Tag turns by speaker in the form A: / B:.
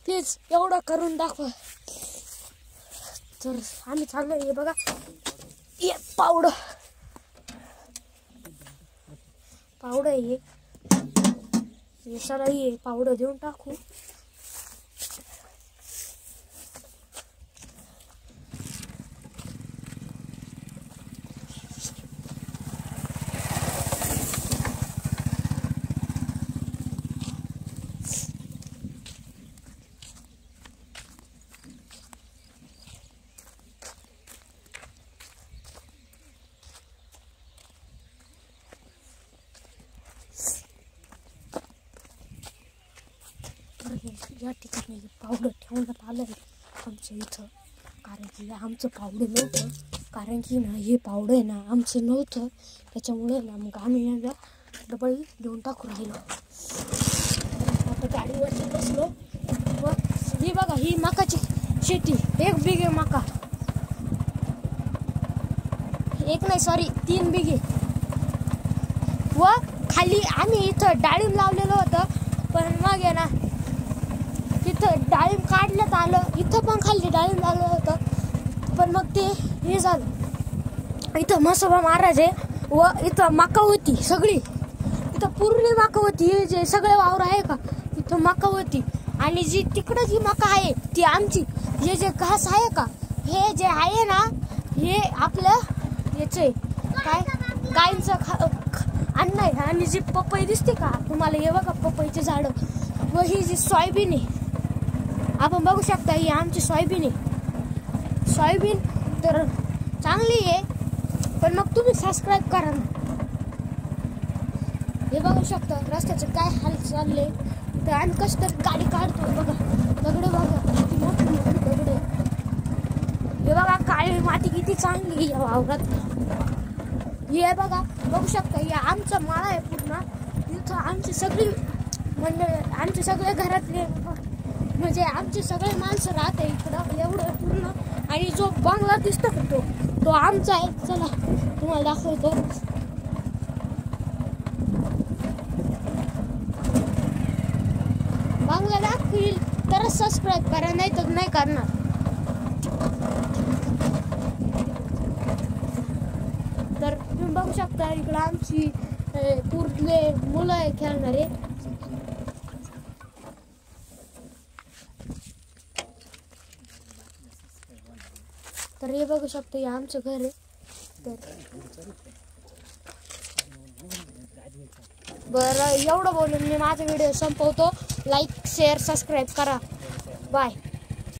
A: Please एवढं करून दाखवा. तर आम्ही चाललोय. हे बघा ये पावडं आहे हे सर ये पावडं देऊन टाकू. या ठिकाणी पावडं ठेवण्यात आलं आहे आमच्या इथं. कारण की आमचं पावडं नव्हतं. कारण की ना हे पावडं आहे ना आमचं नव्हतं. त्याच्यामुळे ना मग आम्ही यांना डबल देऊन टाकून राहिलो. आता गाडीवरती बसलो व ही बघा ही मकाची शेती. 1 बिघे मका. 1 नाही सॉरी 3 बिघे. व खाली आम्ही इथं डाळिंब लावलेलं होतं. पण मग आहे ना तिथं डाळिंब काढण्यात आलं. इथं पण खाली डाळिंब लावलं होतं. पण मग ते हे झालं. इथं म्हसोबा महाराज आहे व इथं मका होती सगळी. इथं पूर्ण मका होती. हे जे सगळे वावर आहे का इथं मका होती. आणि जी तिकडं जी मका आहे ती आमची. हे जे घास आहे का हे जे आहे ना हे आपलं याचे काय गाईंचं अन्न आहे. आणि जी पपई दिसते का तुम्हाला हे बघा पपईचे झाडं. व ही जी सोयाबीन आहे आपण बघू शकता ही आमची सोयाबीन आहे. सोयाबीन तर चांगली आहे पण मग तुम्ही सबस्क्राईब करा ना. हे बघू शकता रस्त्याचे काय हाल चालले. तर आम्ही कसं तरी गाडी काढतो. बघा दगडे बघा किती मोठी मोठी दगडे. हे बघा काळी माती किती चांगली या वावरात. हे बघा बघू शकता हे आमचा माळा आहे पूर्ण. इथं आमची सगळी म्हणजे आमचे सगळे घरातले म्हणजे आमचे सगळे माणसं राहते इकडं एवढं पूर्ण. आणि जो बंगला दिसतो का तो आमचा आहे. चला तुम्हाला दाखवतो. बंगला दाखवील तरच सबस्क्राईब करा नाही तर नाही करणार. तर तुम्ही बघू शकता इकडं आमची पूर्णले मुलं आहे खेळणारे. तर हे बघू शकतो हे आमचं घर आहे. तर बरं एवढं बोलून मी माझा व्हिडिओ संपवतो. लाईक शेअर सबस्क्राईब करा. बाय.